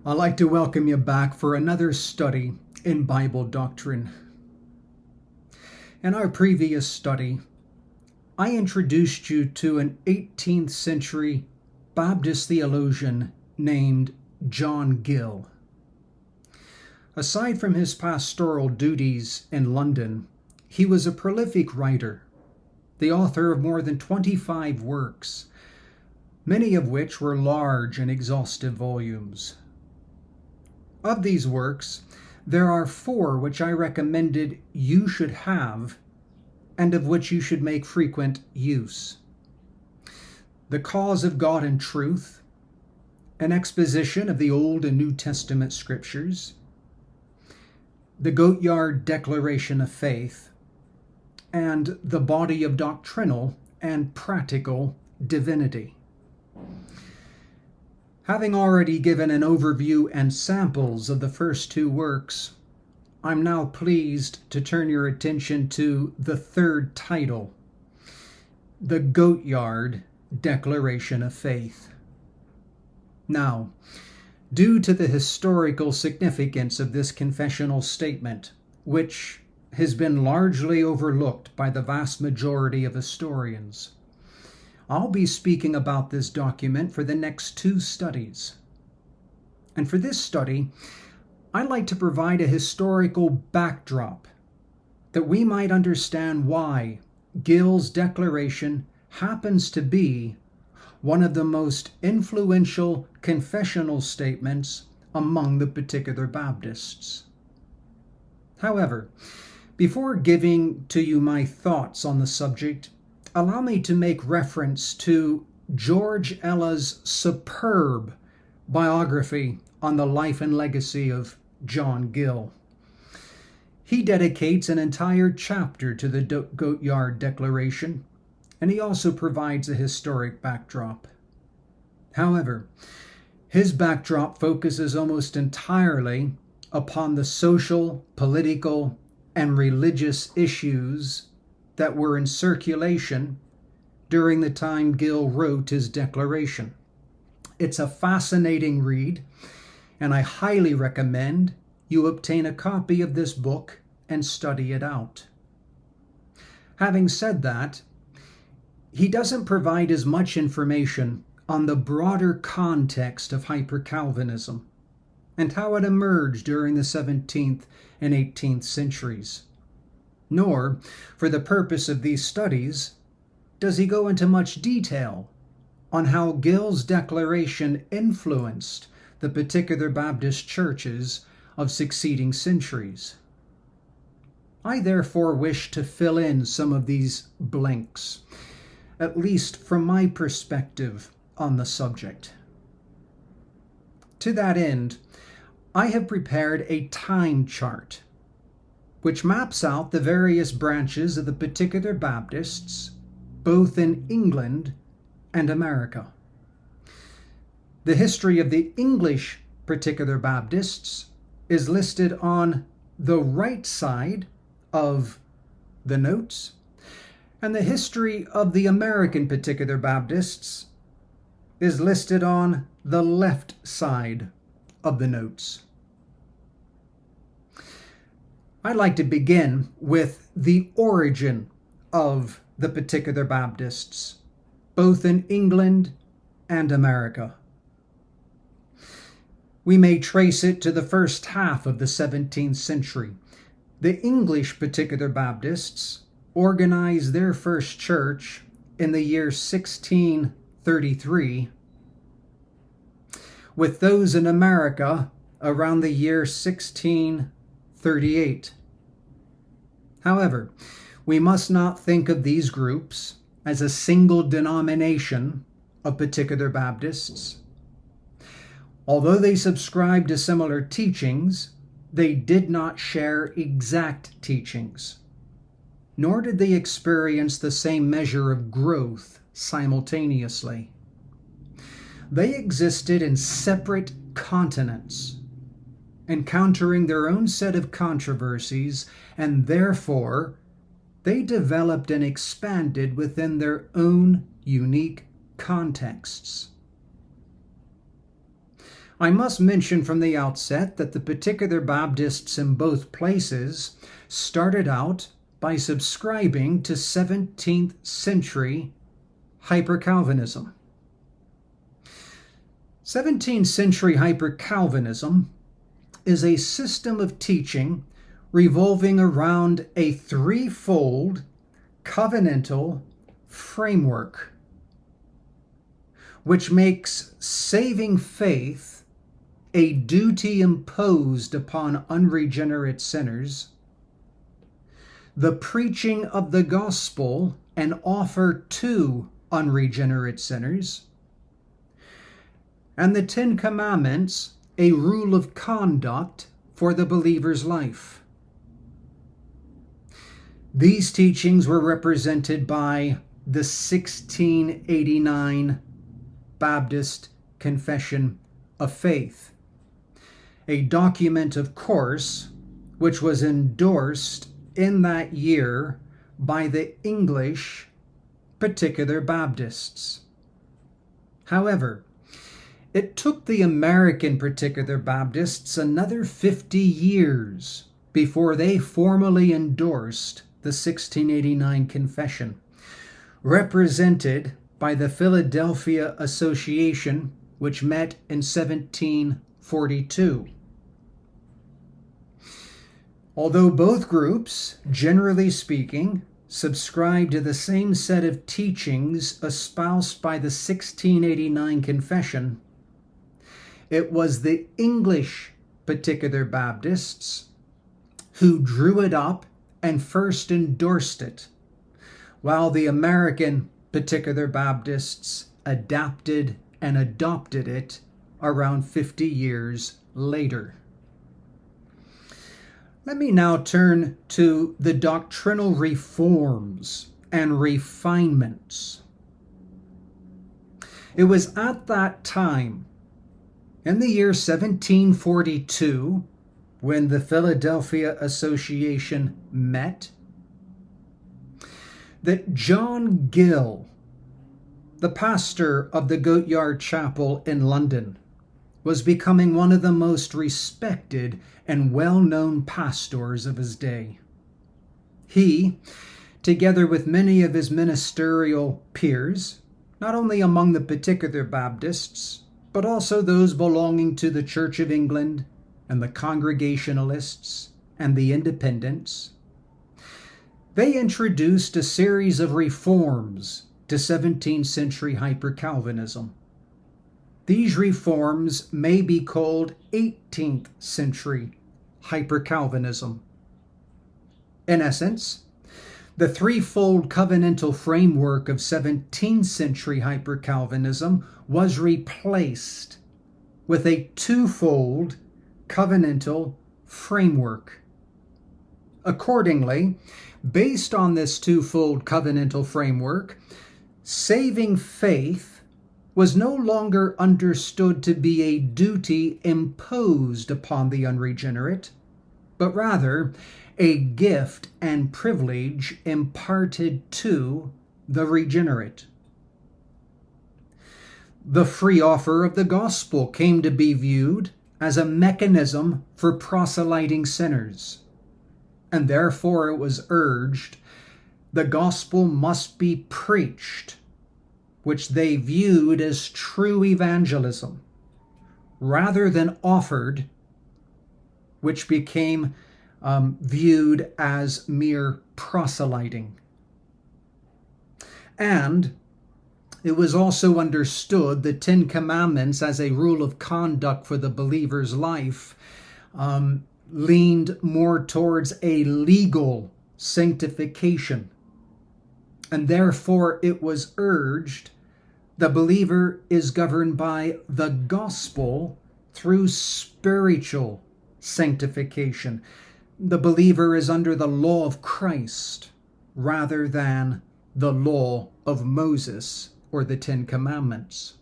I'd like to welcome you back for another study in Bible Doctrine. In our previous study, I introduced you to an 18th century Baptist theologian named John Gill. Aside from his pastoral duties in London, he was a prolific writer, the author of more than 25 works, many of which were large and exhaustive volumes. Of these works, there are 4 which I recommended you should have and of which you should make frequent use. The Cause of God and Truth, an exposition of the Old and New Testament Scriptures, the Goatyard Declaration of Faith, and the body of doctrinal and practical divinity. Having already given an overview and samples of the first 2 works, I'm now pleased to turn your attention to the 3rd title, the Goatyard Declaration of Faith. Now, due to the historical significance of this confessional statement, which has been largely overlooked by the vast majority of historians, I'll be speaking about this document for the next 2 studies. And for this study, I'd like to provide a historical backdrop that we might understand why Gill's declaration happens to be one of the most influential confessional statements among the particular Baptists. However, before giving to you my thoughts on the subject, allow me to make reference to George Ella's superb biography on the life and legacy of John Gill. He dedicates an entire chapter to the Goatyard Declaration, and he also provides a historic backdrop. However, his backdrop focuses almost entirely upon the social, political, and religious issues that were in circulation during the time Gill wrote his declaration. It's a fascinating read, and I highly recommend you obtain a copy of this book and study it out. Having said that, he doesn't provide as much information on the broader context of Hyper-Calvinism and how it emerged during the 17th and 18th centuries. Nor, for the purpose of these studies, does he go into much detail on how Gill's declaration influenced the particular Baptist churches of succeeding centuries. I therefore wish to fill in some of these blanks, at least from my perspective on the subject. To that end, I have prepared a time chart which maps out the various branches of the particular Baptists, both in England and America. The history of the English particular Baptists is listed on the right side of the notes, and the history of the American particular Baptists is listed on the left side of the notes. I'd like to begin with the origin of the particular Baptists, both in England and America. We may trace it to the first half of the 17th century. The English particular Baptists organized their first church in the year 1633, with those in America around the year 1638. However, we must not think of these groups as a single denomination of particular Baptists. Although they subscribed to similar teachings, they did not share exact teachings, nor did they experience the same measure of growth simultaneously. They existed in separate continents, encountering their own set of controversies, and therefore they developed and expanded within their own unique contexts. I must mention from the outset that the particular Baptists in both places started out by subscribing to 17th century Hyper-Calvinism. 17th century Hyper-Calvinism is a system of teaching revolving around a threefold covenantal framework, which makes saving faith a duty imposed upon unregenerate sinners, the preaching of the gospel an offer to unregenerate sinners, and the Ten Commandments a rule of conduct for the believer's life. These teachings were represented by the 1689 Baptist Confession of Faith, a document, of course, which was endorsed in that year by the English particular Baptists. However, it took the American particular Baptists another 50 years before they formally endorsed the 1689 Confession, represented by the Philadelphia Association, which met in 1742. Although both groups, generally speaking, subscribed to the same set of teachings espoused by the 1689 Confession, it was the English particular Baptists who drew it up and first endorsed it, while the American particular Baptists adapted and adopted it around 50 years later. Let me now turn to the doctrinal reforms and refinements. It was at that time, in the year 1742, when the Philadelphia Association met, that John Gill, the pastor of the Goatyard Chapel in London, was becoming one of the most respected and well-known pastors of his day. He, together with many of his ministerial peers, not only among the particular Baptists, but also those belonging to the Church of England and the Congregationalists and the Independents, they introduced a series of reforms to 17th century Hyper-Calvinism. These reforms may be called 18th century Hyper-Calvinism. In essence, the threefold covenantal framework of 17th century Hyper-Calvinism was replaced with a twofold covenantal framework. Accordingly, based on this twofold covenantal framework, saving faith was no longer understood to be a duty imposed upon the unregenerate, but rather a gift and privilege imparted to the regenerate. The free offer of the gospel came to be viewed as a mechanism for proselyting sinners, and therefore it was urged the gospel must be preached, which they viewed as true evangelism, rather than offered, which became viewed as mere proselyting. And it was also understood the Ten Commandments as a rule of conduct for the believer's life leaned more towards a legal sanctification. And therefore it was urged the believer is governed by the gospel through spiritual sanctification. The believer is under the law of Christ rather than the law of Moses or the Ten Commandments.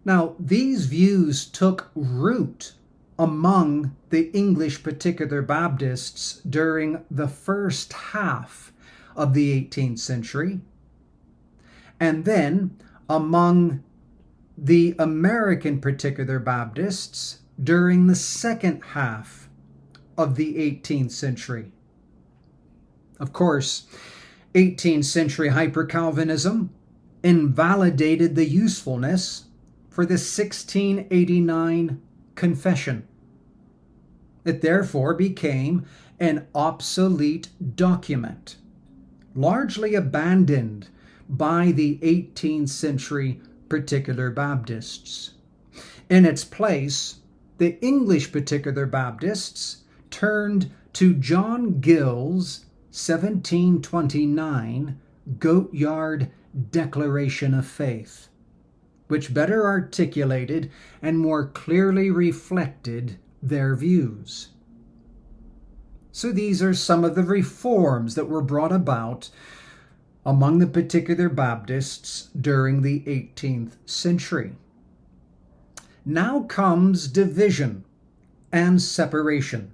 Now, these views took root among the English particular Baptists during the first half of the 18th century, and then among the American Particular Baptists during the second half of the 18th century. Of course, 18th century Hyper-Calvinism invalidated the usefulness for the 1689 confession. It therefore became an obsolete document, largely abandoned by the 18th century Particular Baptists. In its place, the English Particular Baptists turned to John Gill's 1729 Goat Yard Declaration of Faith, which better articulated and more clearly reflected their views. So these are some of the reforms that were brought about among the Particular Baptists during the 18th century. Now comes division and separation.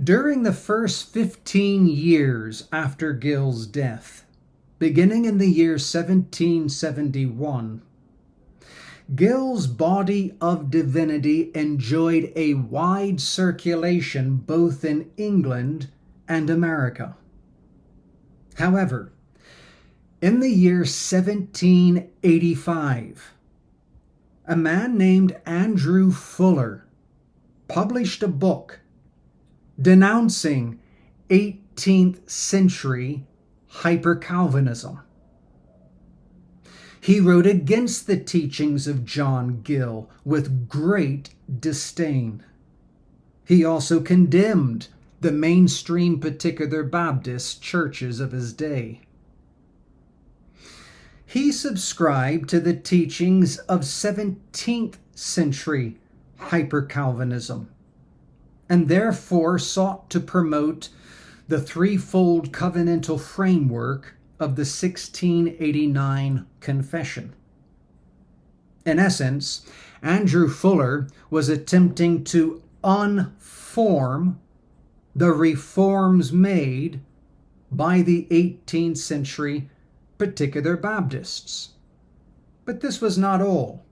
During the first 15 years after Gill's death, beginning in the year 1771, Gill's body of Divinity enjoyed a wide circulation both in England and America. However, in the year 1785, a man named Andrew Fuller published a book denouncing 18th century Hyper-Calvinism. He wrote against the teachings of John Gill with great disdain. He also condemned the mainstream Particular Baptist churches of his day. He subscribed to the teachings of 17th century Hyper-Calvinism, and therefore sought to promote the threefold covenantal framework of the 1689 Confession. In essence, Andrew Fuller was attempting to unform the reforms made by the 18th century Particular Baptists. But this was not all.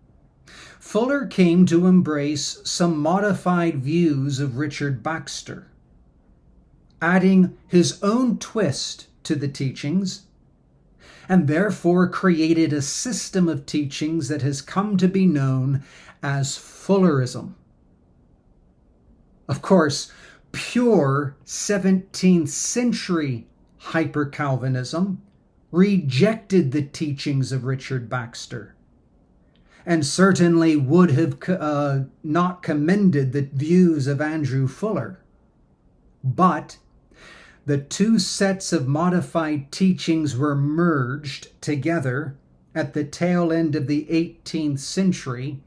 Fuller came to embrace some modified views of Richard Baxter, adding his own twist to the teachings, and therefore created a system of teachings that has come to be known as Fullerism. Of course, pure 17th century Hyper-Calvinism rejected the teachings of Richard Baxter, and certainly would have not commended the views of Andrew Fuller. But the two sets of modified teachings were merged together at the tail end of the 18th century,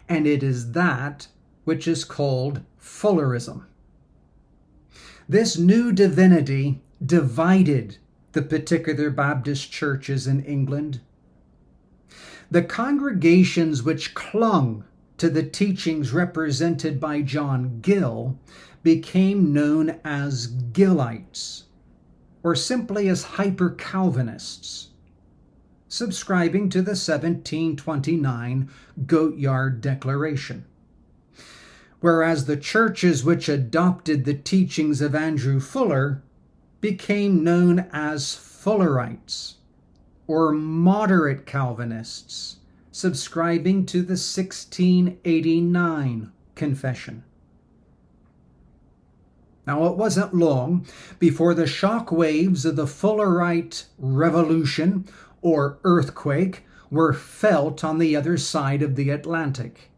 and it is that which is called Fullerism. This new divinity divided the Particular Baptist churches in England. The congregations which clung to the teachings represented by John Gill became known as Gillites, or simply as Hyper-Calvinists, subscribing to the 1729 Goat Yard Declaration, whereas the churches which adopted the teachings of Andrew Fuller became known as Fullerites, or moderate Calvinists, subscribing to the 1689 Confession. Now, it wasn't long before the shock waves of the Fullerite revolution, or earthquake, were felt on the other side of the Atlantic.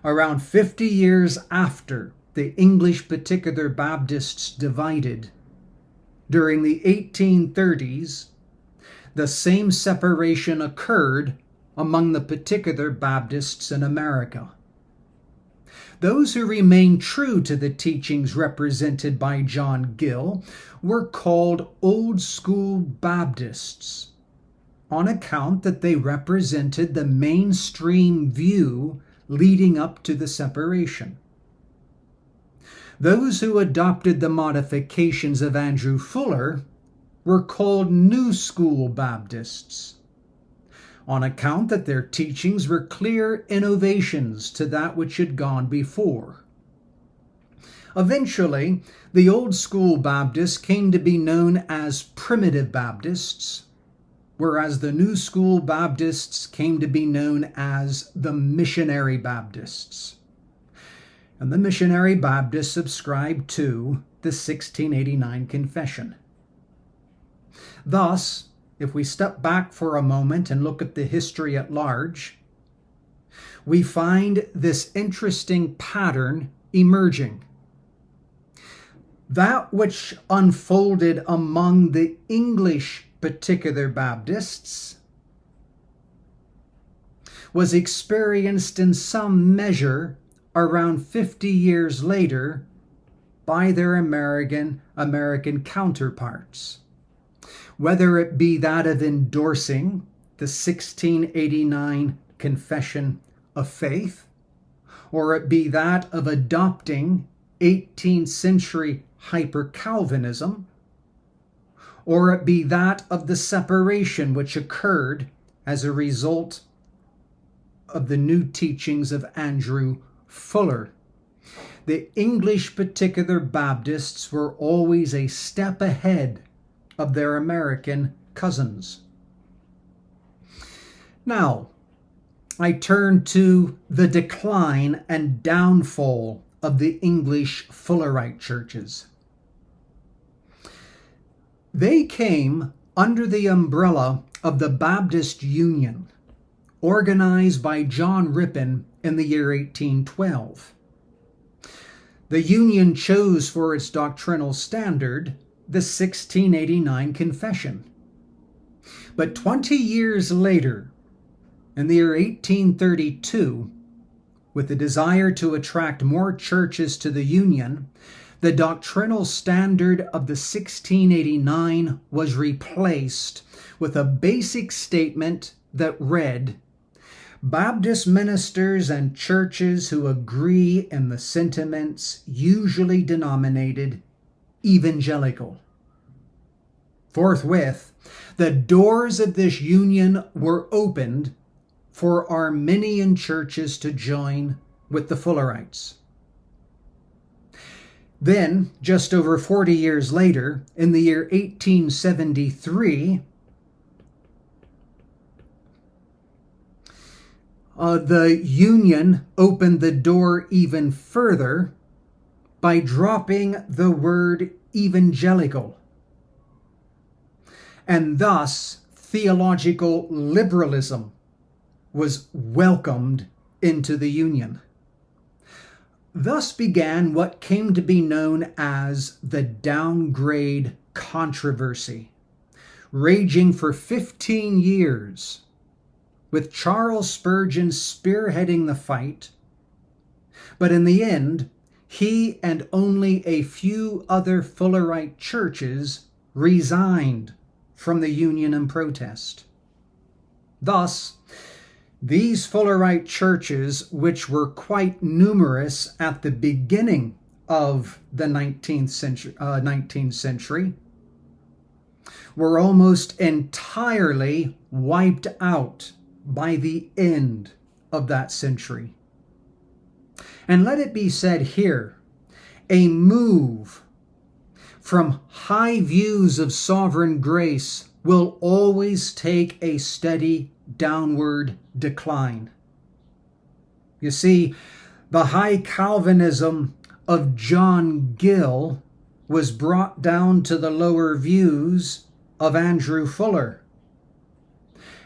Around 50 years after the English Particular Baptists divided, during the 1830s, the same separation occurred among the Particular Baptists in America. Those who remained true to the teachings represented by John Gill were called Old School Baptists, on account that they represented the mainstream view leading up to the separation. Those who adopted the modifications of Andrew Fuller were called New School Baptists, on account that their teachings were clear innovations to that which had gone before. Eventually, the old school Baptists came to be known as primitive Baptists, whereas the new school Baptists came to be known as the missionary Baptists. And the missionary Baptists subscribed to the 1689 Confession. Thus, if we step back for a moment and look at the history at large, we find this interesting pattern emerging. That which unfolded among the English particular Baptists was experienced in some measure around 50 years later by their American counterparts. Whether it be that of endorsing the 1689 Confession of Faith, or it be that of adopting 18th century Hyper-Calvinism, or it be that of the separation which occurred as a result of the new teachings of Andrew Fuller. The English particular Baptists were always a step ahead of their American cousins. Now, I turn to the decline and downfall of the English Fullerite churches. They came under the umbrella of the Baptist Union, organized by John Rippon in the year 1812. The Union chose for its doctrinal standard the 1689 Confession. But 20 years later, in the year 1832, with the desire to attract more churches to the Union, the doctrinal standard of the 1689 was replaced with a basic statement that read, "Baptist ministers and churches who agree in the sentiments usually denominated evangelical." Forthwith, the doors of this union were opened for Arminian churches to join with the Fullerites. Then, just over 40 years later, in the year 1873, the Union opened the door even further by dropping the word evangelical. And thus, theological liberalism was welcomed into the Union. Thus began what came to be known as the downgrade controversy, raging for 15 years, with Charles Spurgeon spearheading the fight. But in the end, he and only a few other Fullerite churches resigned from the Union in protest. Thus, these Fullerite churches, which were quite numerous at the beginning of the 19th century, were almost entirely wiped out by the end of that century. And let it be said here, a move from high views of sovereign grace will always take a steady downward decline. You see, the high Calvinism of John Gill was brought down to the lower views of Andrew Fuller.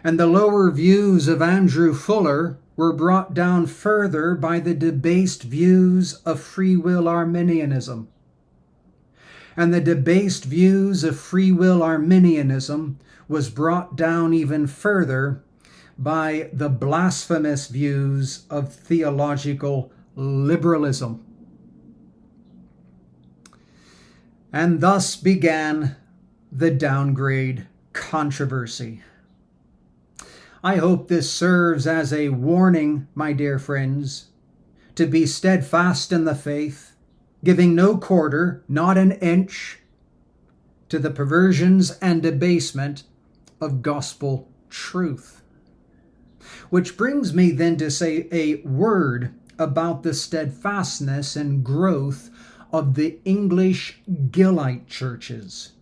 And the lower views of Andrew Fuller were brought down further by the debased views of free will Arminianism. And the debased views of free will Arminianism was brought down even further by the blasphemous views of theological liberalism. And thus began the downgrade controversy. I hope this serves as a warning, my dear friends, to be steadfast in the faith, giving no quarter, not an inch, to the perversions and debasement of gospel truth. Which brings me then to say a word about the steadfastness and growth of the English Gillite churches.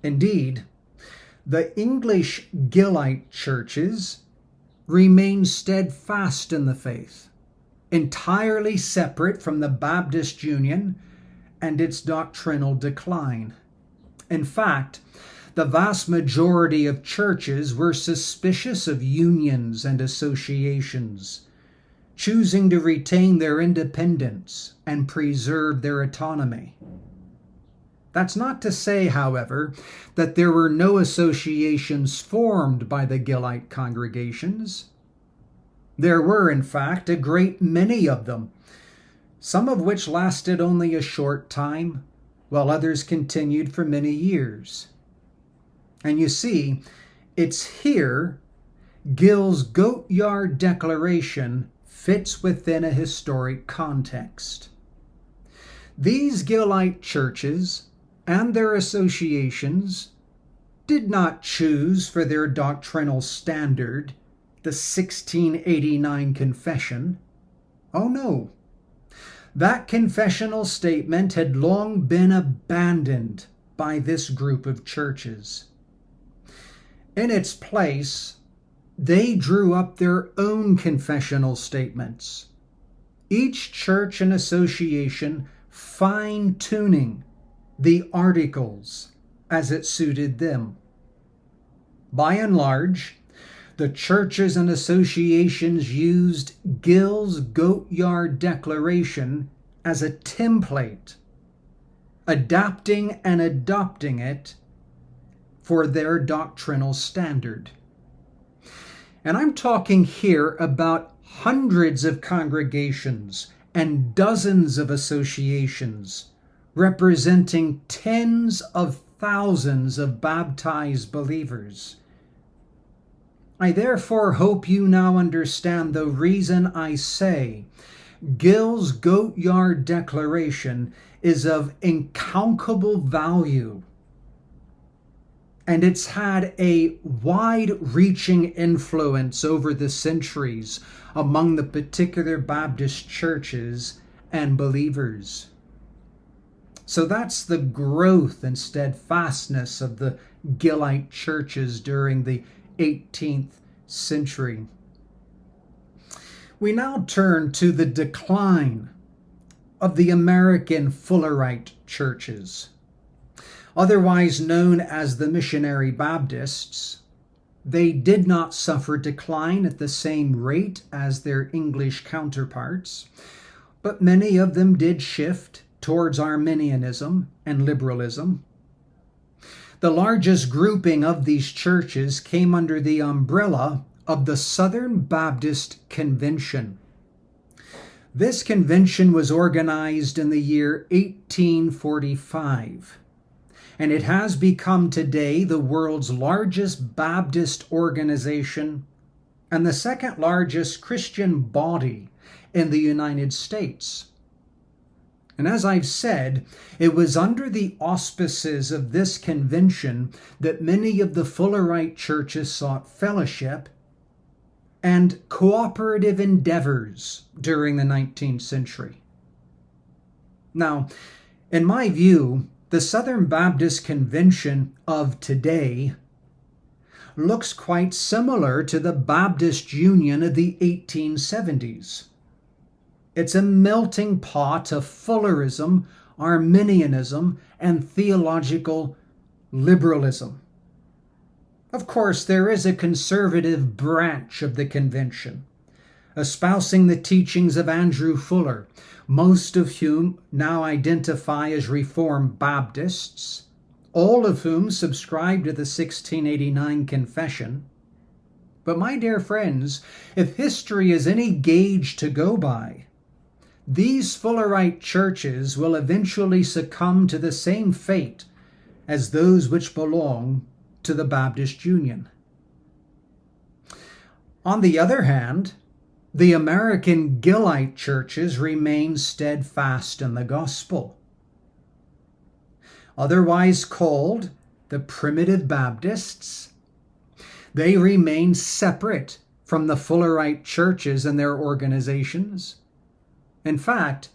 Indeed, the English Gillite churches remain steadfast in the faith, entirely separate from the Baptist Union and its doctrinal decline. In fact, the vast majority of churches were suspicious of unions and associations, choosing to retain their independence and preserve their autonomy. That's not to say, however, that there were no associations formed by the Gillite congregations. There were, in fact, a great many of them, some of which lasted only a short time, while others continued for many years. And you see, it's here Gill's Goat Yard Declaration fits within a historic context. These Gillite churches and their associations did not choose for their doctrinal standard the 1689 confession. Oh no. That confessional statement had long been abandoned by this group of churches. In its place, they drew up their own confessional statements, each church and association fine-tuning the articles as it suited them. By and large, the churches and associations used Gill's Goat Yard Declaration as a template, adapting and adopting it for their doctrinal standard. And I'm talking here about hundreds of congregations and dozens of associations representing tens of thousands of baptized believers. I therefore hope you now understand the reason I say Gill's Goat Yard Declaration is of incalculable value, and it's had a wide-reaching influence over the centuries among the particular Baptist churches and believers. So that's the growth and steadfastness of the Gillite churches during the 18th century. We now turn to the decline of the American Fullerite churches. Otherwise known as the Missionary Baptists, they did not suffer decline at the same rate as their English counterparts, but many of them did shift towards Arminianism and liberalism. The largest grouping of these churches came under the umbrella of the Southern Baptist Convention. This convention was organized in the year 1845. And it has become today the world's largest Baptist organization and the second largest Christian body in the United States. And as I've said, it was under the auspices of this convention that many of the Fullerite churches sought fellowship and cooperative endeavors during the 19th century. Now, in my view, the Southern Baptist Convention of today looks quite similar to the Baptist Union of the 1870s. It's a melting pot of Fullerism, Arminianism, and theological liberalism. Of course, there is a conservative branch of the convention, espousing the teachings of Andrew Fuller, most of whom now identify as Reformed Baptists, all of whom subscribe to the 1689 Confession. But my dear friends, if history is any gauge to go by, these Fullerite churches will eventually succumb to the same fate as those which belong to the Baptist Union. On the other hand, the American Gillite churches remain steadfast in the gospel. Otherwise called the Primitive Baptists, they remain separate from the Fullerite churches and their organizations. In fact,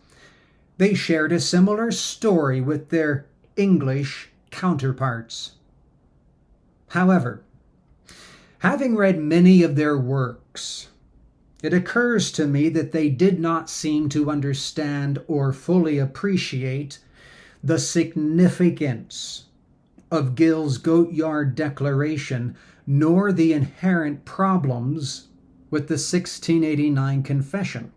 they shared a similar story with their English counterparts. However, having read many of their works, it occurs to me that they did not seem to understand or fully appreciate the significance of Gill's Goat-Yard Declaration, nor the inherent problems with the 1689 Confession.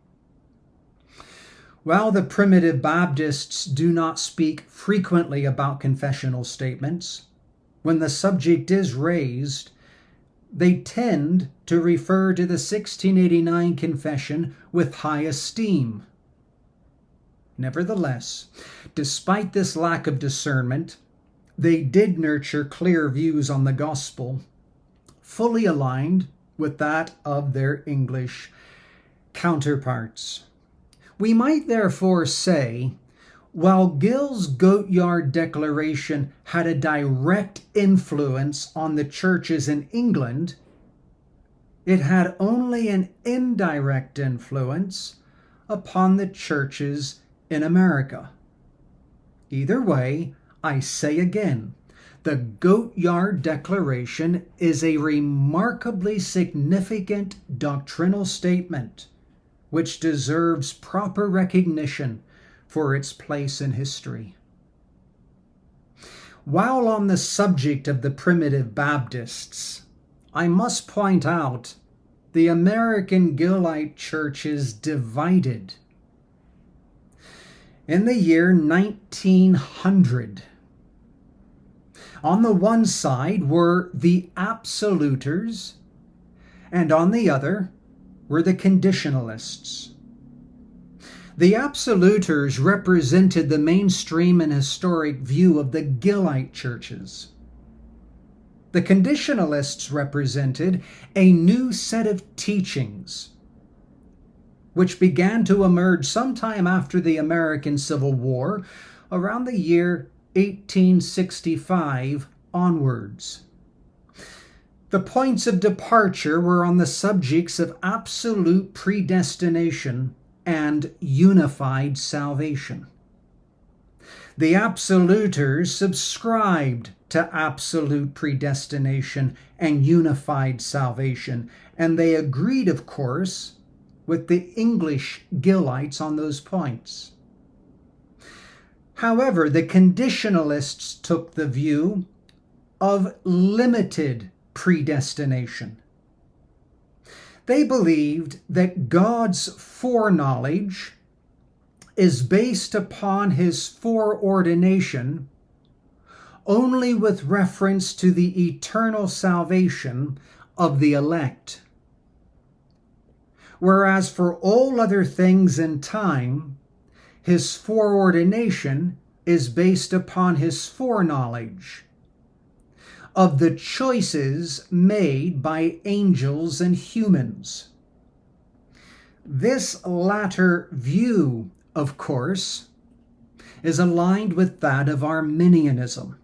While the primitive Baptists do not speak frequently about confessional statements, when the subject is raised, they tend to refer to the 1689 Confession with high esteem. Nevertheless, despite this lack of discernment, they did nurture clear views on the gospel, fully aligned with that of their English counterparts. We might therefore say, while Gill's Goat-Yard Declaration had a direct influence on the churches in England, it had only an indirect influence upon the churches in America. Either way, I say again, the Goat-Yard Declaration is a remarkably significant doctrinal statement which deserves proper recognition for its place in history. While on the subject of the primitive Baptists, I must point out the American Gillite Church is divided. In the year 1900, on the one side were the absoluters, and on the other were the conditionalists. The absoluters represented the mainstream and historic view of the Gillite churches. The conditionalists represented a new set of teachings which began to emerge sometime after the American Civil War, around the year 1865 onwards. The points of departure were on the subjects of absolute predestination and unified salvation. The absoluters subscribed to absolute predestination and unified salvation, and they agreed, of course, with the English Gillites on those points. However, the conditionalists took the view of limited predestination. They believed that God's foreknowledge is based upon his foreordination only with reference to the eternal salvation of the elect. Whereas for all other things in time, his foreordination is based upon his foreknowledge of the choices made by angels and humans. This latter view, of course, is aligned with that of Arminianism.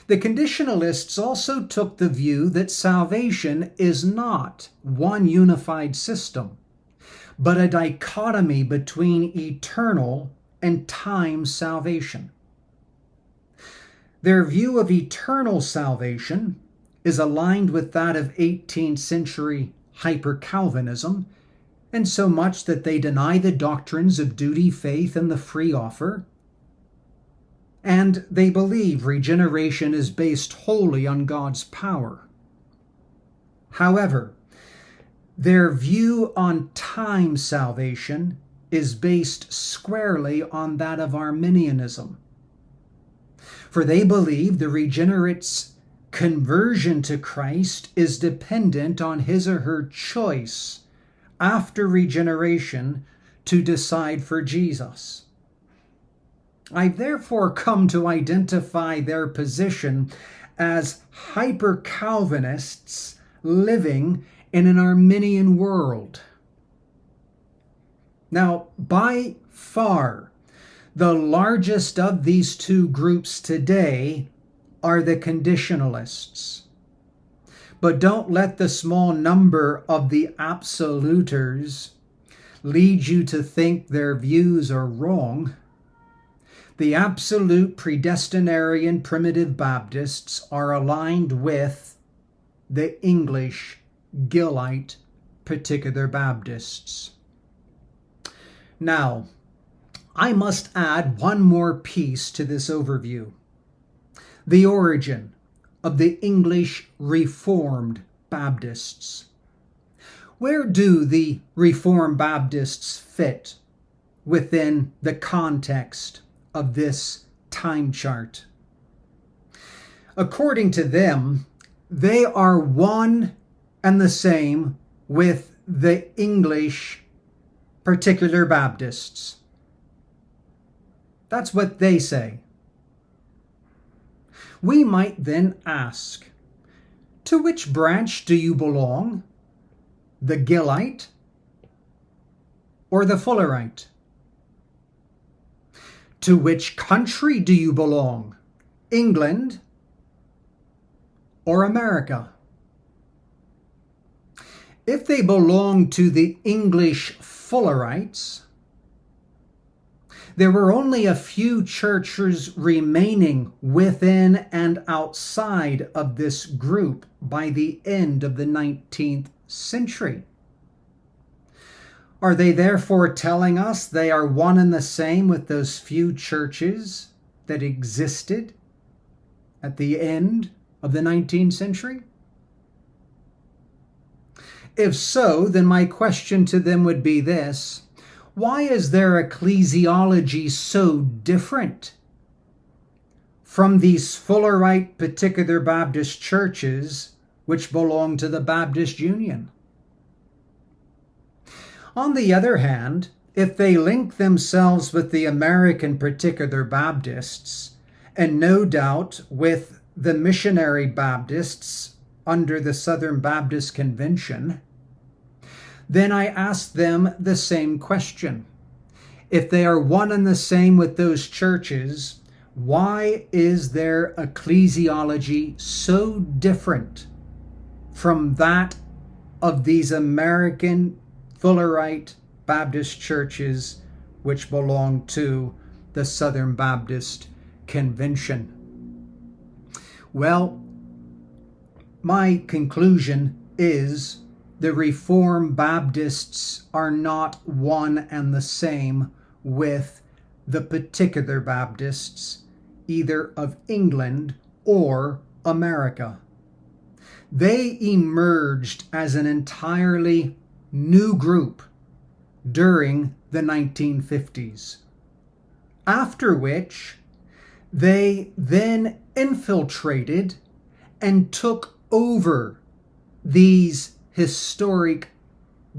The conditionalists also took the view that salvation is not one unified system, but a dichotomy between eternal and time salvation. Their view of eternal salvation is aligned with that of 18th century Hyper-Calvinism, in so much that they deny the doctrines of duty, faith, and the free offer, and they believe regeneration is based wholly on God's power. However, their view on time salvation is based squarely on that of Arminianism. For they believe the regenerate's conversion to Christ is dependent on his or her choice after regeneration to decide for Jesus. I've therefore come to identify their position as hyper-Calvinists living in an Arminian world. Now, by far, the largest of these two groups today are the conditionalists. But don't let the small number of the absoluters lead you to think their views are wrong. The absolute predestinarian primitive Baptists are aligned with the English Gillite particular Baptists. Now, I must add one more piece to this overview. The origin of the English Reformed Baptists. Where do the Reformed Baptists fit within the context of this time chart? According to them, they are one and the same with the English particular Baptists. That's what they say. We might then ask, to which branch do you belong? The Gillite or the Fullerite? To which country do you belong? England or America? If they belong to the English Fullerites, there were only a few churches remaining within and outside of this group by the end of the 19th century. Are they therefore telling us they are one and the same with those few churches that existed at the end of the 19th century? If so, then my question to them would be this: why is their ecclesiology so different from these Fullerite particular Baptist churches which belong to the Baptist Union? On the other hand, if they link themselves with the American particular Baptists, and no doubt with the missionary Baptists under the Southern Baptist Convention, then I ask them the same question. If they are one and the same with those churches, why is their ecclesiology so different from that of these American Fullerite Baptist churches which belong to the Southern Baptist Convention? Well, my conclusion is the Reformed Baptists are not one and the same with the particular Baptists, either of England or America. They emerged as an entirely new group during the 1950s, after which they then infiltrated and took over these historic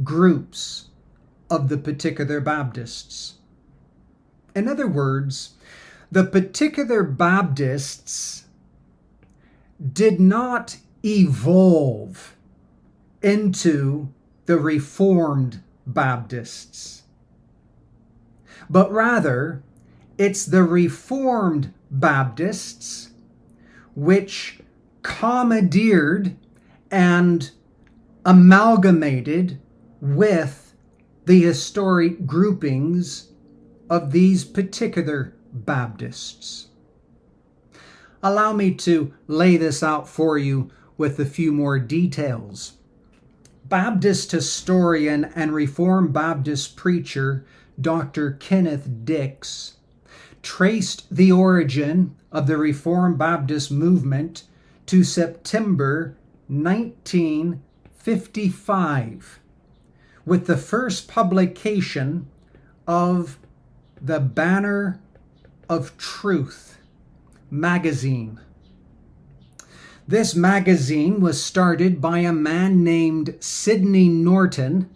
groups of the particular Baptists. In other words, the particular Baptists did not evolve into the Reformed Baptists, but rather it's the Reformed Baptists which commandeered and amalgamated with the historic groupings of these particular Baptists. Allow me to lay this out for you with a few more details. Baptist historian and Reformed Baptist preacher Dr. Kenneth Dix traced the origin of the Reformed Baptist movement to September 1955 with the first publication of the Banner of Truth magazine. This magazine was started by a man named Sidney Norton,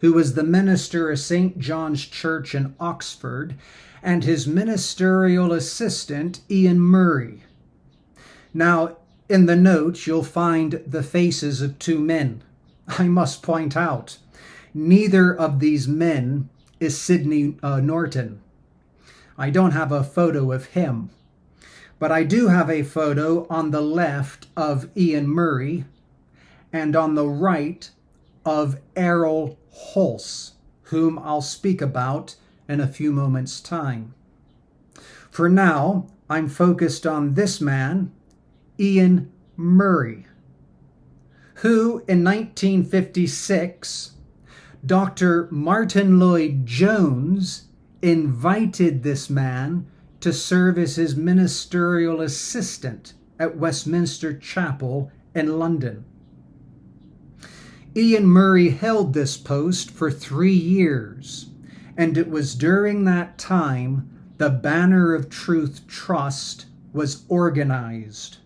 who was the minister of St. John's Church in Oxford, and his ministerial assistant, Ian Murray. Now, in the notes, you'll find the faces of two men. I must point out, neither of these men is Sidney Norton. I don't have a photo of him, but I do have a photo on the left of Ian Murray, and on the right of Errol Hulse, whom I'll speak about in a few moments' time. For now, I'm focused on this man, Ian Murray, who in 1956, Dr. Martin Lloyd-Jones invited this man to serve as his ministerial assistant at Westminster Chapel in London. Ian Murray held this post for 3 years, and it was during that time the Banner of Truth Trust was organized.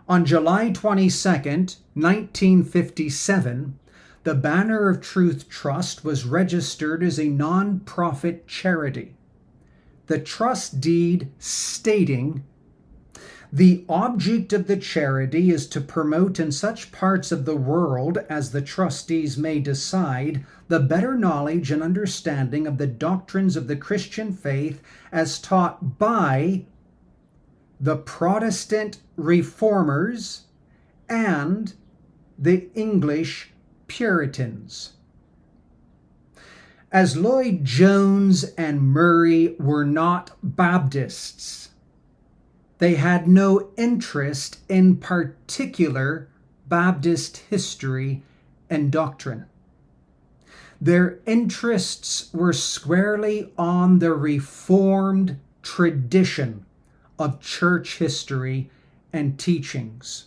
On July 22nd, 1957, the Banner of Truth Trust was registered as a non-profit charity. The trust deed stating, "The object of the charity is to promote in such parts of the world as the trustees may decide the better knowledge and understanding of the doctrines of the Christian faith as taught by the Protestant Reformers and the English Puritans." As Lloyd-Jones and Murray were not Baptists, they had no interest in particular Baptist history and doctrine. Their interests were squarely on the Reformed tradition of church history and teachings.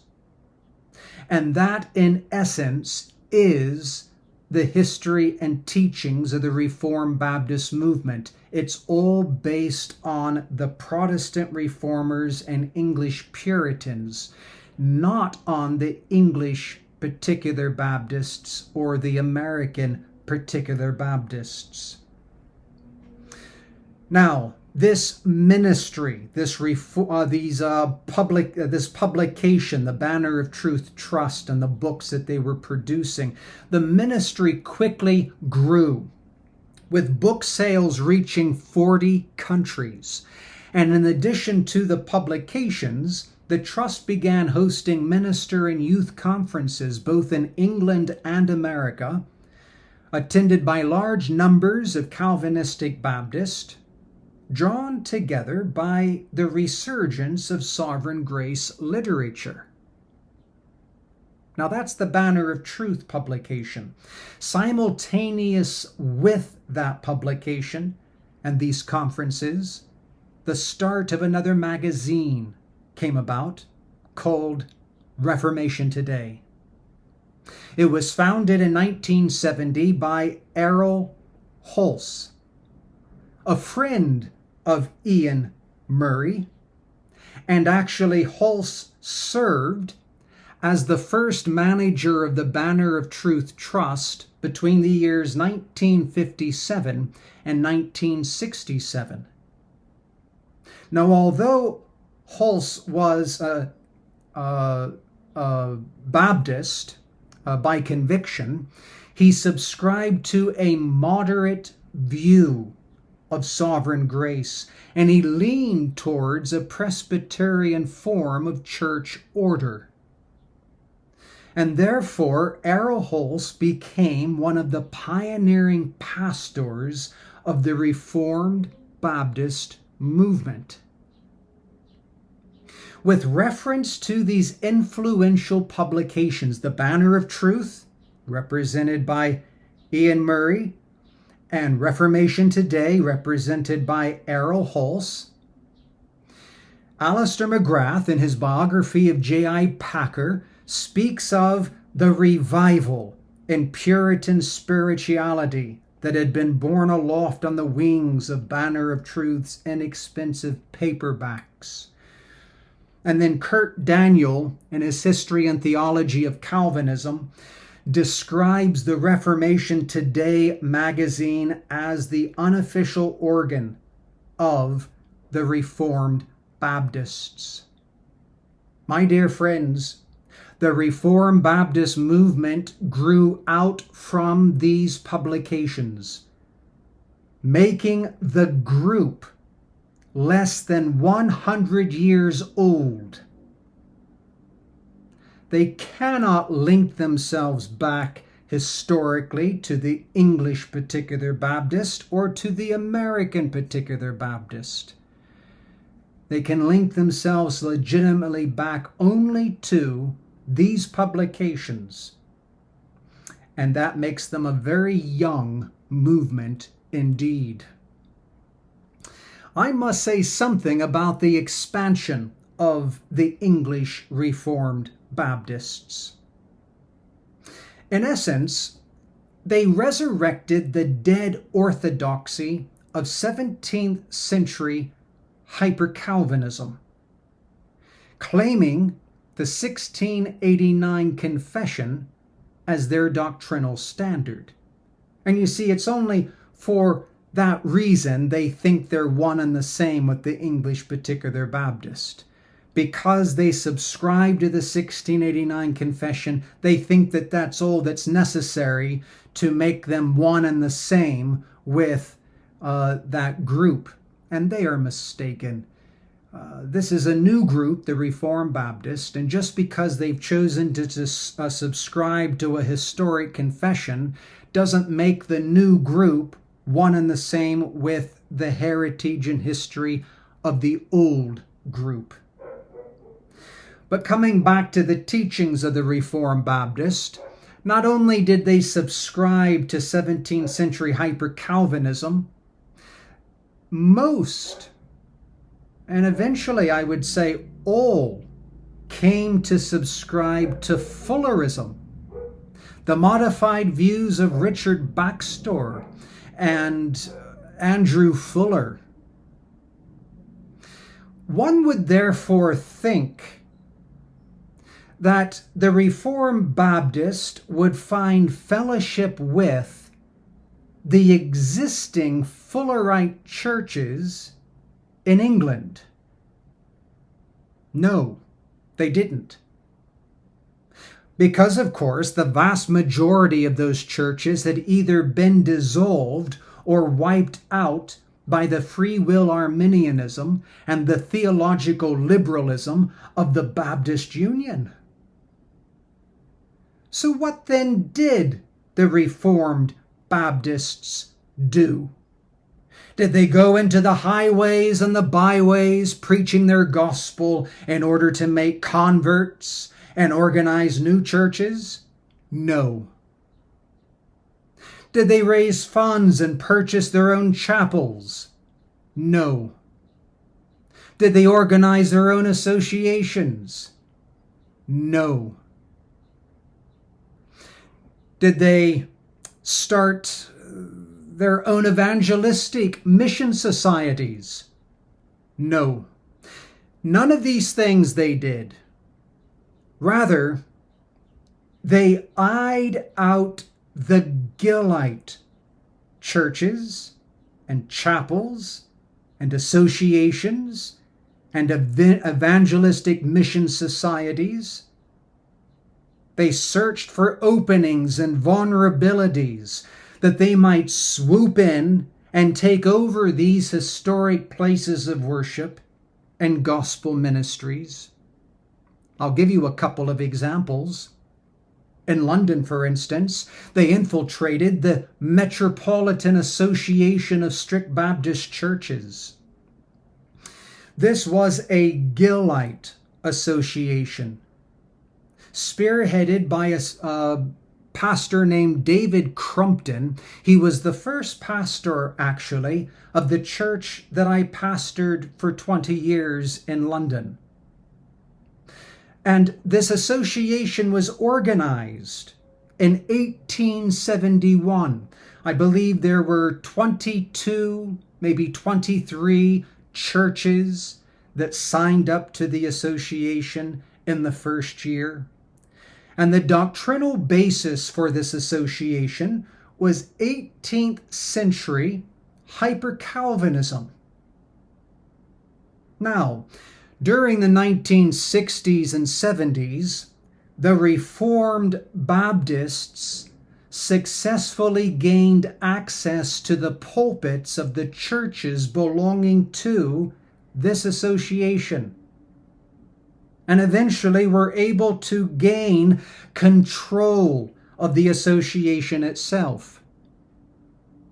And that, in essence, is the history and teachings of the Reformed Baptist movement. It's all based on the Protestant Reformers and English Puritans, not on the English particular Baptists or the American particular Baptists. Now, this ministry, this publication, the Banner of Truth Trust, and the books that they were producing, the ministry quickly grew, with book sales reaching 40 countries. And in addition to the publications, the trust began hosting minister and youth conferences both in England and America, attended by large numbers of Calvinistic Baptists, drawn together by the resurgence of sovereign grace literature. Now that's the Banner of Truth publication. Simultaneous with that publication and these conferences, the start of another magazine came about called Reformation Today. It was founded in 1970 by Errol Hulse, a friend of Ian Murray, and actually Hulse served as the first manager of the Banner of Truth Trust between the years 1957 and 1967. Now, although Hulse was a Baptist by conviction, he subscribed to a moderate view of sovereign grace, and he leaned towards a Presbyterian form of church order. And therefore, Errol Hulse became one of the pioneering pastors of the Reformed Baptist movement. With reference to these influential publications, the Banner of Truth, represented by Ian Murray, and Reformation Today, represented by Errol Hulse, Alistair McGrath, in his biography of J.I. Packer, speaks of the revival in Puritan spirituality that had been borne aloft on the wings of Banner of Truth's inexpensive paperbacks. And then Kurt Daniel, in his History and Theology of Calvinism, describes the Reformation Today magazine as the unofficial organ of the Reformed Baptists. My dear friends, the Reformed Baptist movement grew out from these publications, making the group less than 100 years old. They cannot link themselves back historically to the English Particular Baptist or to the American Particular Baptist. They can link themselves legitimately back only to these publications. And that makes them a very young movement indeed. I must say something about the expansion of the English Reformed Baptists. In essence, they resurrected the dead orthodoxy of 17th century Hyper-Calvinism, claiming the 1689 confession as their doctrinal standard. And you see, it's only for that reason they think they're one and the same with the English Particular Baptist. Because they subscribe to the 1689 confession, they think that that's all that's necessary to make them one and the same with that group. And they are mistaken. This is a new group, the Reformed Baptist, and just because they've chosen to subscribe to a historic confession doesn't make the new group one and the same with the heritage and history of the old group. But coming back to the teachings of the Reformed Baptist, not only did they subscribe to 17th century Hyper-Calvinism, most, and eventually I would say all, came to subscribe to Fullerism, the modified views of Richard Baxter and Andrew Fuller. One would therefore think that the Reformed Baptist would find fellowship with the existing Fullerite churches in England. No, they didn't. Because, of course, the vast majority of those churches had either been dissolved or wiped out by the free will Arminianism and the theological liberalism of the Baptist Union. So what then did the Reformed Baptists do? Did they go into the highways and the byways preaching their gospel in order to make converts and organize new churches? No. Did they raise funds and purchase their own chapels? No. Did they organize their own associations? No. Did they start their own evangelistic mission societies? No. None of these things they did. Rather, they eyed out the Gillite churches and chapels and associations and evangelistic mission societies. They searched for openings and vulnerabilities that they might swoop in and take over these historic places of worship and gospel ministries. I'll give you a couple of examples. In London, for instance, they infiltrated the Metropolitan Association of Strict Baptist Churches. This was a Gillite association, spearheaded by a pastor named David Crumpton. He was the first pastor, actually, of the church that I pastored for 20 years in London. And this association was organized in 1871. I believe there were 22, maybe 23 churches that signed up to the association in the first year. And the doctrinal basis for this association was 18th century Hyper-Calvinism. Now, during the 1960s and 70s, the Reformed Baptists successfully gained access to the pulpits of the churches belonging to this association. and eventually were able to gain control of the association itself.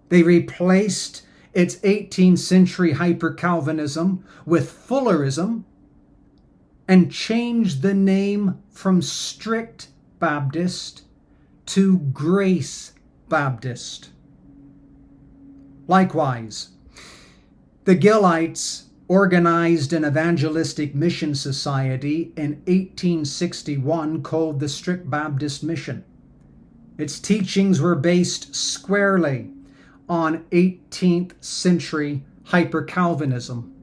They replaced its 18th century Hyper-Calvinism with Fullerism and changed the name from Strict Baptist to Grace Baptist. Likewise, the Gillites organized an evangelistic mission society in 1861 called the Strict Baptist Mission. Its teachings were based squarely on 18th century Hyper-Calvinism.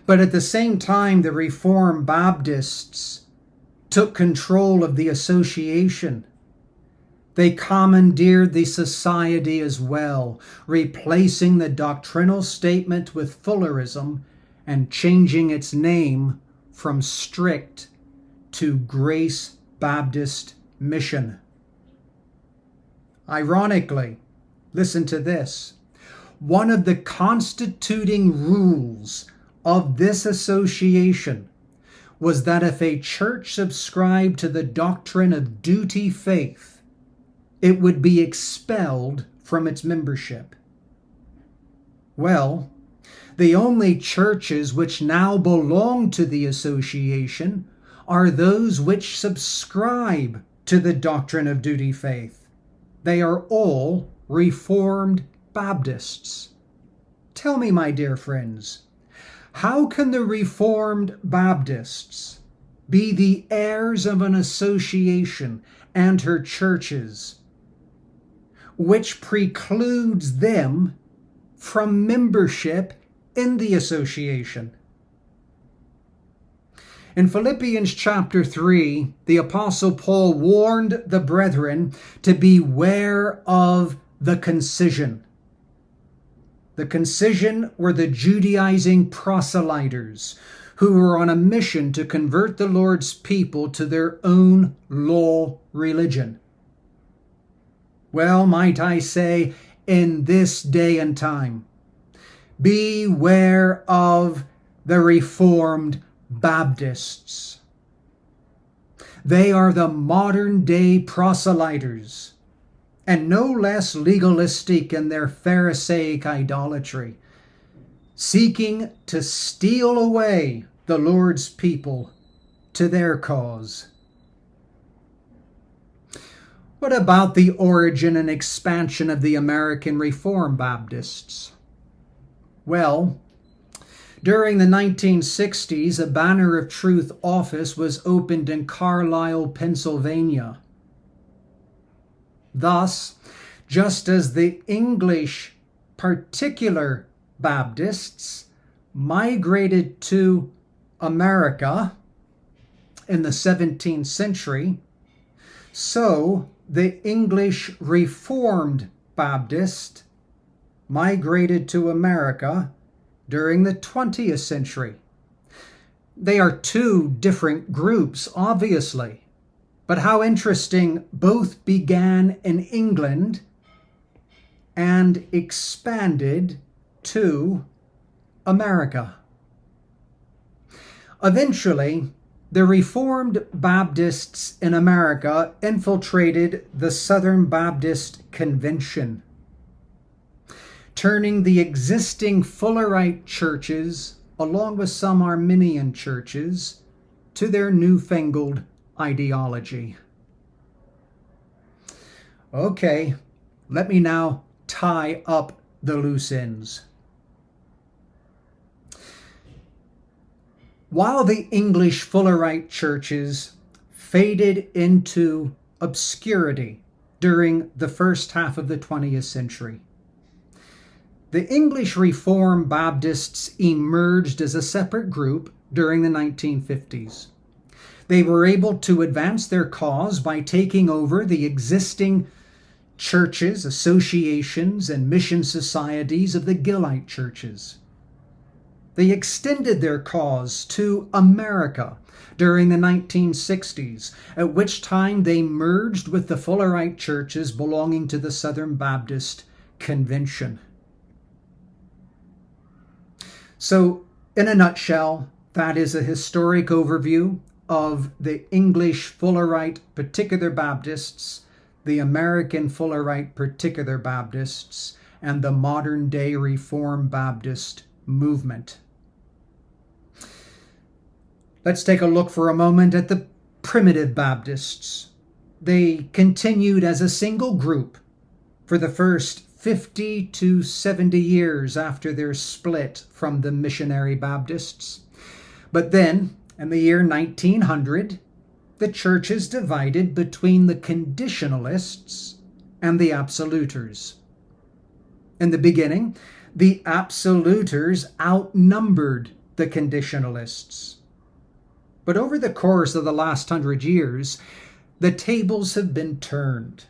But at the same time, the Reformed Baptists took control of the association. They commandeered the society as well, replacing the doctrinal statement with Fullerism and changing its name from Strict to Grace Baptist Mission. Ironically, listen to this. One of the constituting rules of this association was that if a church subscribed to the doctrine of duty faith, it would be expelled from its membership. Well, the only churches which now belong to the association are those which subscribe to the doctrine of duty faith. They are all Reformed Baptists. Tell me, my dear friends, how can the Reformed Baptists be the heirs of an association and her churches, which precludes them from membership in the association? In Philippians chapter 3, the Apostle Paul warned the brethren to beware of the concision. The concision were the Judaizing proselyters who were on a mission to convert the Lord's people to their own law religion. Well, might I say, in this day and time, beware of the Reformed Baptists. They are the modern day proselyters, and no less legalistic in their Pharisaic idolatry, seeking to steal away the Lord's people to their cause. What about the origin and expansion of the American Reformed Baptists? Well, during the 1960s, a Banner of Truth office was opened in Carlisle, Pennsylvania. Thus, just as the English particular Baptists migrated to America in the 17th century, so the English Reformed Baptist migrated to America during the 20th century. They are two different groups, obviously. But how interesting, both began in England and expanded to America. Eventually, the Reformed Baptists in America infiltrated the Southern Baptist Convention, turning the existing Fullerite churches, along with some Arminian churches, to their newfangled ideology. Okay, let me now tie up the loose ends. While the English Fullerite churches faded into obscurity during the first half of the 20th century, the English Reformed Baptists emerged as a separate group during the 1950s. They were able to advance their cause by taking over the existing churches, associations, and mission societies of the Gillite churches. They extended their cause to America during the 1960s, at which time they merged with the Fullerite churches belonging to the Southern Baptist Convention. So, in a nutshell, That is a historic overview of the English Fullerite Particular Baptists, the American Fullerite Particular Baptists, and the modern-day Reformed Baptist movement. Let's take a look for a moment at the Primitive Baptists. They continued as a single group for the first 50 to 70 years after their split from the Missionary Baptists. But then, in the year 1900, the church is divided between the conditionalists and the absoluters. In the beginning, the absoluters outnumbered the conditionalists. But over the course of the last 100 years, the tables have been turned.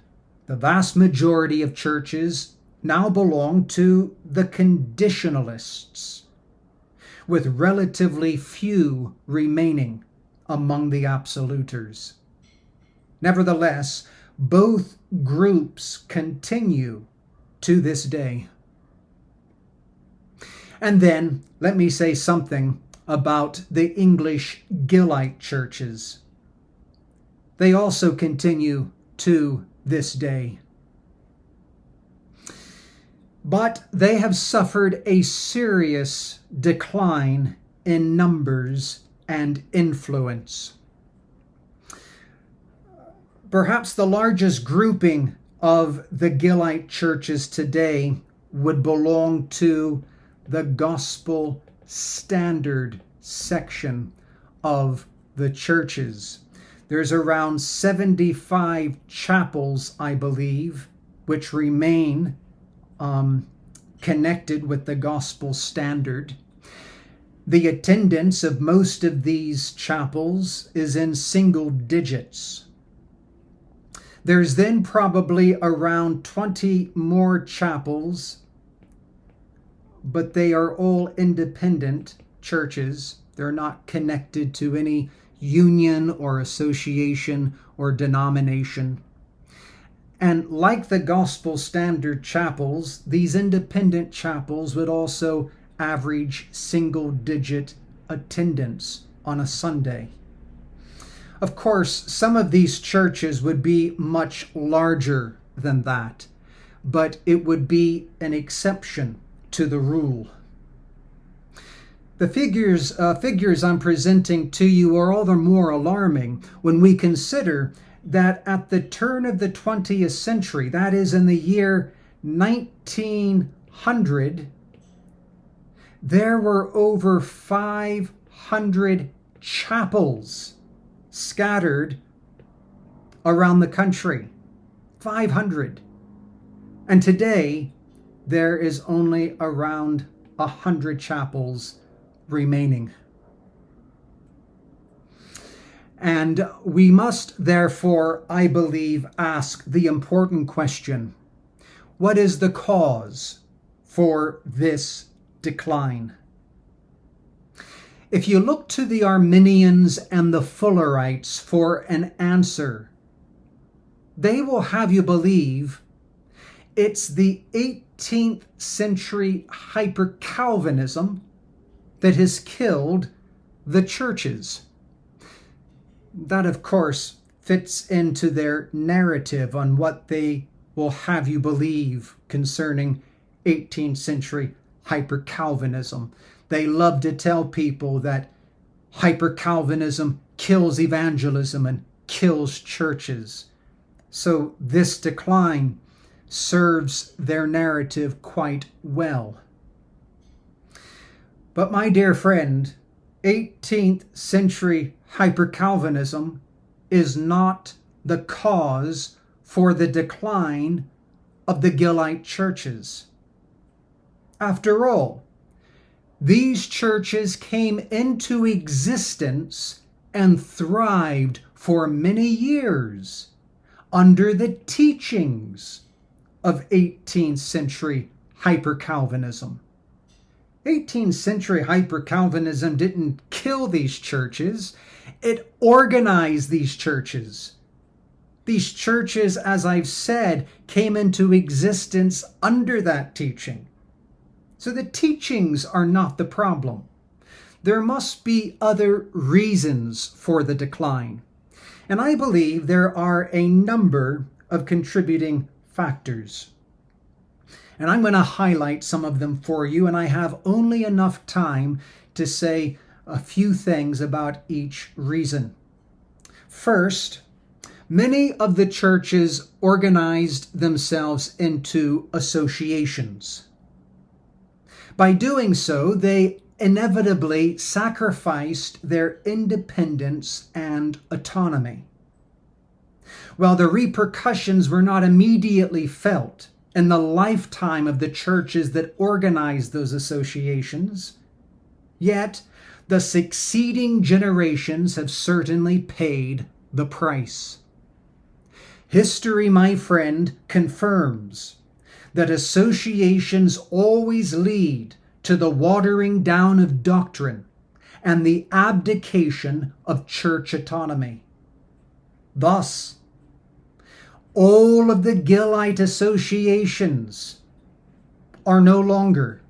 The vast majority of churches now belong to the conditionalists, with relatively few remaining among the absoluters. Nevertheless, both groups continue to this day. And then, let me say something about the English Gillite churches. They also continue to this day. But they have suffered a serious decline in numbers and influence. Perhaps the largest grouping of the Gillite churches today would belong to the Gospel Standard section of the churches. There's around 75 chapels, I believe, which remain connected with the Gospel Standard. The attendance of most of these chapels is in single digits. There's then probably around 20 more chapels, but they are all independent churches. They're not connected to any union or association or denomination. And like the Gospel Standard chapels, these independent chapels would also average single-digit attendance on a Sunday. Of course, some of these churches would be much larger than that, but it would be an exception to the rule. The figures I'm presenting to you are all the more alarming when we consider that at the turn of the 20th century, that is in the year 1900, there were over 500 chapels scattered around the country. 500. And today, there is only around 100 chapels remaining. And we must therefore, I believe, ask the important question: what is the cause for this decline? If you look to the Arminians and the Fullerites for an answer, they will have you believe it's the 18th century Hyper-Calvinism that has killed the churches. That, of course, fits into their narrative on what they will have you believe concerning 18th century Hyper-Calvinism. They love to tell people that Hyper-Calvinism kills evangelism and kills churches. So this decline serves their narrative quite well. But my dear friend, 18th century Hyper-Calvinism is not the cause for the decline of the Gillite churches. After all, these churches came into existence and thrived for many years under the teachings of 18th century Hyper-Calvinism. 18th century Hyper-Calvinism didn't kill these churches, it organized these churches. These churches, as I've said, came into existence under that teaching. So the teachings are not the problem. there must be other reasons for the decline. And I believe there are a number of contributing factors. And I'm going to highlight some of them for you, and I have only enough time to say a few things about each reason. First, many of the churches organized themselves into associations. By doing so, they inevitably sacrificed their independence and autonomy. While the repercussions were not immediately felt in the lifetime of the churches that organized those associations, yet the succeeding generations have certainly paid the price. History, my friend, confirms that associations always lead to the watering down of doctrine and the abdication of church autonomy. Thus, all of the Gillite associations are no longer.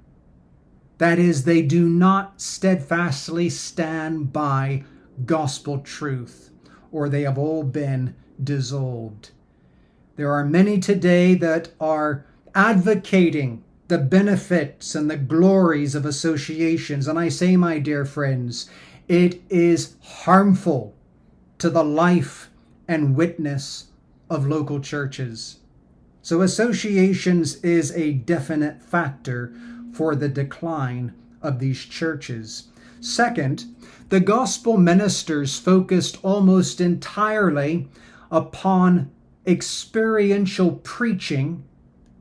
That is, they do not steadfastly stand by gospel truth, or they have all been dissolved. There are many today that are advocating the benefits and the glories of associations. And I say, my dear friends, it is harmful to the life and witness of local churches. So associations is a definite factor for the decline of these churches. Second, the gospel ministers focused almost entirely upon experiential preaching,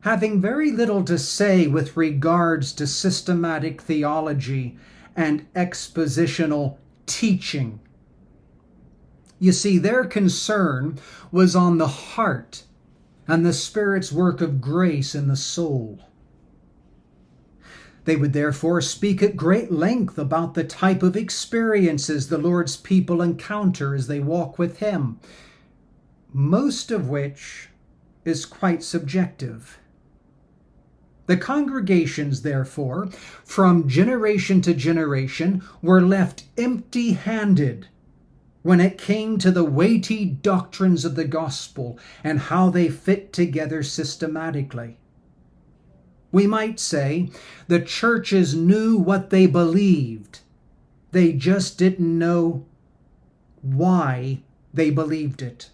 having very little to say with regards to systematic theology and expositional teaching. You see, their concern was on the heart and the Spirit's work of grace in the soul. They would therefore speak at great length about the type of experiences the Lord's people encounter as they walk with Him, most of which is quite subjective. The congregations, therefore, from generation to generation, were left empty-handed when it came to the weighty doctrines of the gospel and how they fit together systematically. We might say the churches knew what they believed. They just didn't know why they believed it.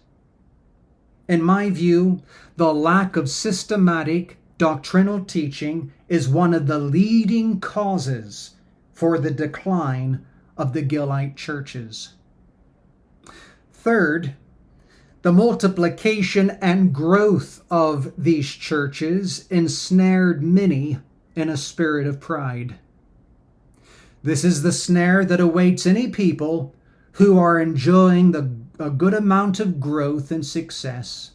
In my view, the lack of systematic doctrinal teaching is one of the leading causes for the decline of the Gillite churches. Third, the multiplication and growth of these churches ensnared many in a spirit of pride. This is the snare that awaits any people who are enjoying a good amount of growth and success.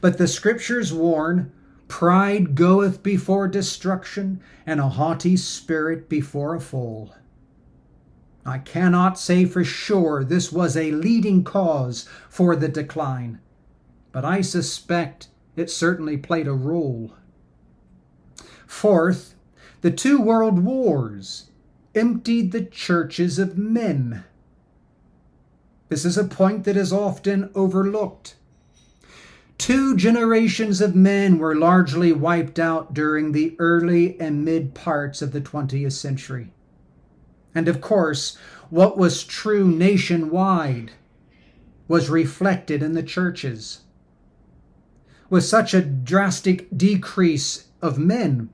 But the scriptures warn, pride goeth before destruction, and a haughty spirit before a fall. I cannot say for sure this was a leading cause for the decline, but I suspect it certainly played a role. Fourth, the 2 world wars emptied the churches of men. This is a point that is often overlooked. 2 generations of men were largely wiped out during the early and mid parts of the 20th century. And of course, what was true nationwide was reflected in the churches. With such a drastic decrease of men,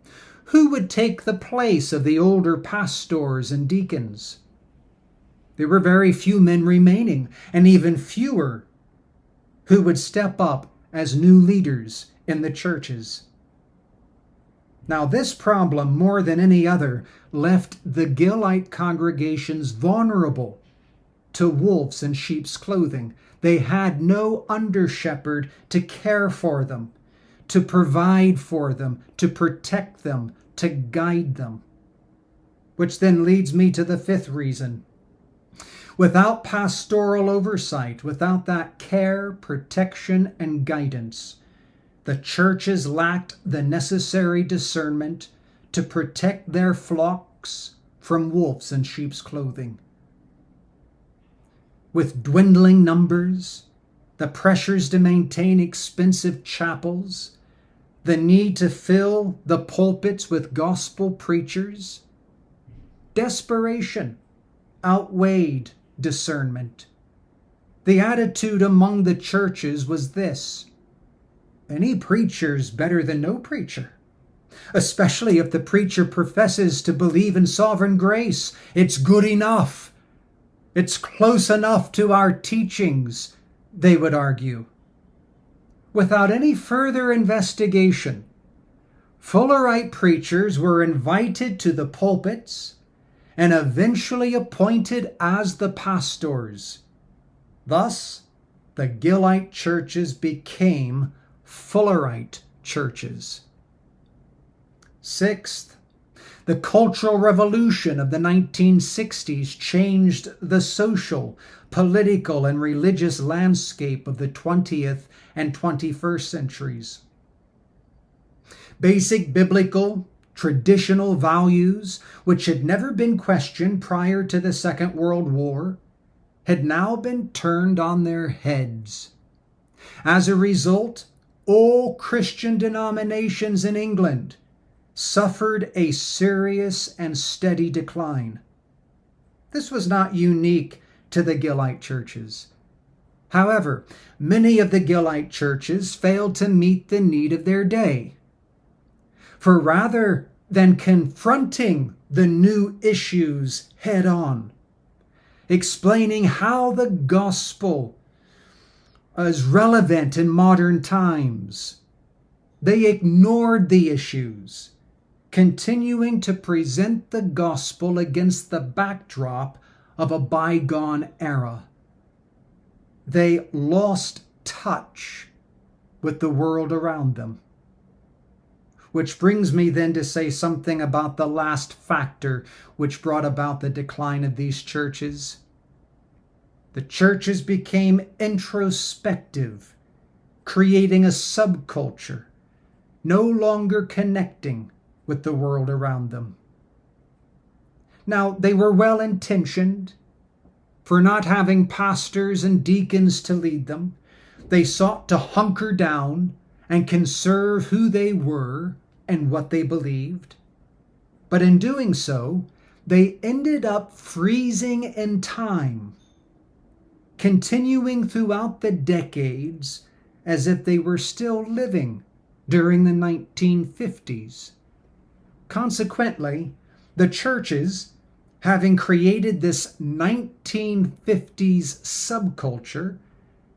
who would take the place of the older pastors and deacons? There were very few men remaining, and even fewer who would step up as new leaders in the churches. Now, this problem, more than any other, left the Gillite congregations vulnerable to wolves in sheep's clothing. They had no under-shepherd to care for them, to provide for them, to protect them, to guide them. Which then leads me to the 5th reason. Without pastoral oversight, without that care, protection, and guidance, the churches lacked the necessary discernment to protect their flocks from wolves in sheep's clothing. With dwindling numbers, the pressures to maintain expensive chapels, the need to fill the pulpits with gospel preachers, desperation outweighed discernment. The attitude among the churches was this: any preacher's better than no preacher, especially if the preacher professes to believe in sovereign grace. It's good enough. It's close enough to our teachings, they would argue. Without any further investigation, Fullerite preachers were invited to the pulpits and eventually appointed as the pastors. Thus, the Gillite churches became Fullerite churches. Sixth, the cultural revolution of the 1960s changed the social, political, and religious landscape of the 20th and 21st centuries. Basic biblical, traditional values, which had never been questioned prior to the Second World War, had now been turned on their heads. As a result, all Christian denominations in England suffered a serious and steady decline. This was not unique to the Gillite churches. However, many of the Gillite churches failed to meet the need of their day. For rather than confronting the new issues head on, explaining how the gospel is relevant in modern times, they ignored the issues, continuing to present the gospel against the backdrop of a bygone era. They lost touch with the world around them. Which brings me then to say something about the last factor which brought about the decline of these churches. The churches became introspective, creating a subculture, no longer connecting with the world around them. Now, they were well-intentioned. For not having pastors and deacons to lead them, they sought to hunker down and conserve who they were and what they believed. But in doing so, they ended up freezing in time, continuing throughout the decades as if they were still living during the 1950s. Consequently, the churches, having created this 1950s subculture,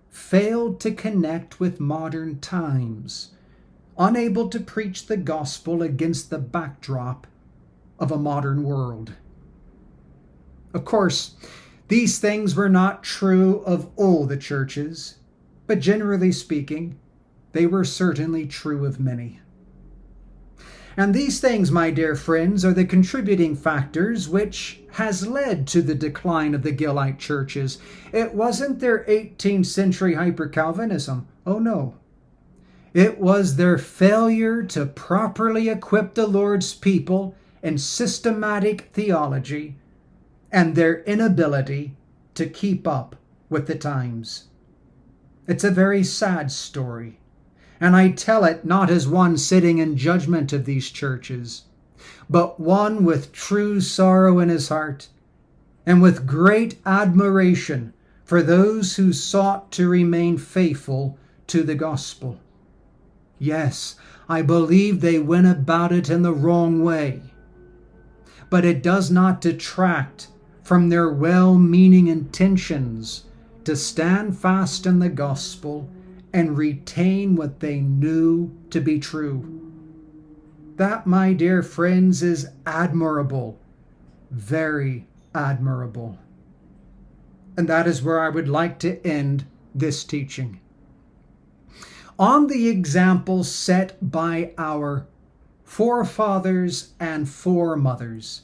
failed to connect with modern times, unable to preach the gospel against the backdrop of a modern world. Of course, these things were not true of all the churches, but generally speaking, they were certainly true of many. And these things, my dear friends, are the contributing factors which has led to the decline of the Gillite churches. It wasn't their 18th century Hyper-Calvinism. Oh no. It was their failure to properly equip the Lord's people in systematic theology and their inability to keep up with the times. It's a very sad story. And I tell it not as one sitting in judgment of these churches, but one with true sorrow in his heart and with great admiration for those who sought to remain faithful to the gospel. Yes, I believe they went about it in the wrong way, but it does not detract from their well-meaning intentions to stand fast in the gospel and retain what they knew to be true. That, my dear friends, is admirable, very admirable. And that is where I would like to end this teaching. On the example set by our forefathers and foremothers,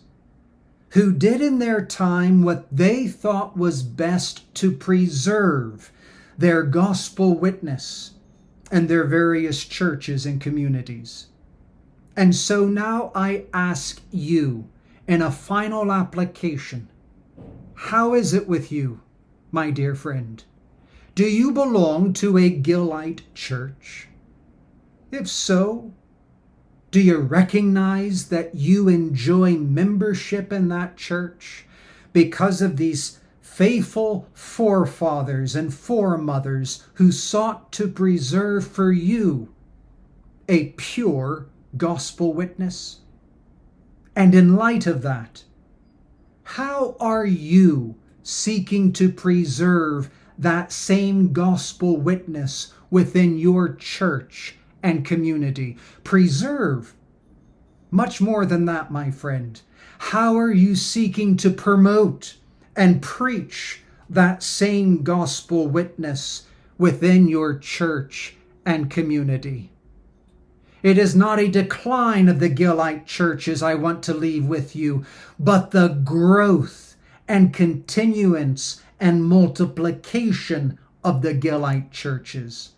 who did in their time what they thought was best to preserve their gospel witness and their various churches and communities. And so now I ask you in a final application, how is it with you, my dear friend? Do you belong to a Gillite church? If so, do you recognize that you enjoy membership in that church because of these faithful forefathers and foremothers who sought to preserve for you a pure gospel witness? And in light of that, how are you seeking to preserve that same gospel witness within your church and community? Preserve. Much more than that, my friend. How are you seeking to promote and preach that same gospel witness within your church and community? It is not a decline of the Gillite churches I want to leave with you, but the growth and continuance and multiplication of the Gillite churches.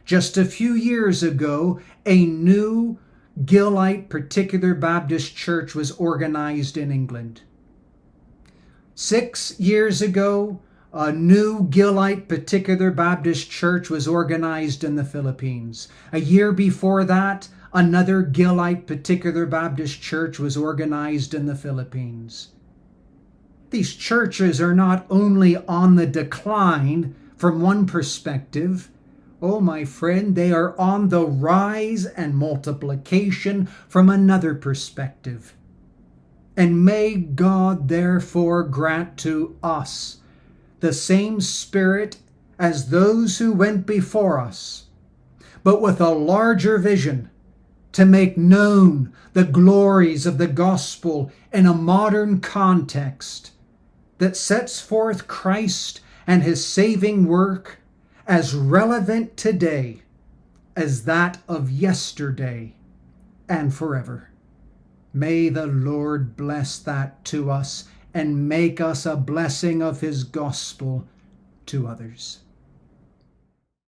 Just a few years ago, a new Gillite particular Baptist church was organized in England. 6 years ago, a new Gillite particular Baptist church was organized in the Philippines. A year before that, another Gillite particular Baptist church was organized in the Philippines. These churches are not only on the decline from one perspective, oh my friend, they are on the rise and multiplication from another perspective. And may God therefore grant to us the same spirit as those who went before us, but with a larger vision to make known the glories of the gospel in a modern context that sets forth Christ and his saving work as relevant today as that of yesterday and forever. May the Lord bless that to us and make us a blessing of his gospel to others.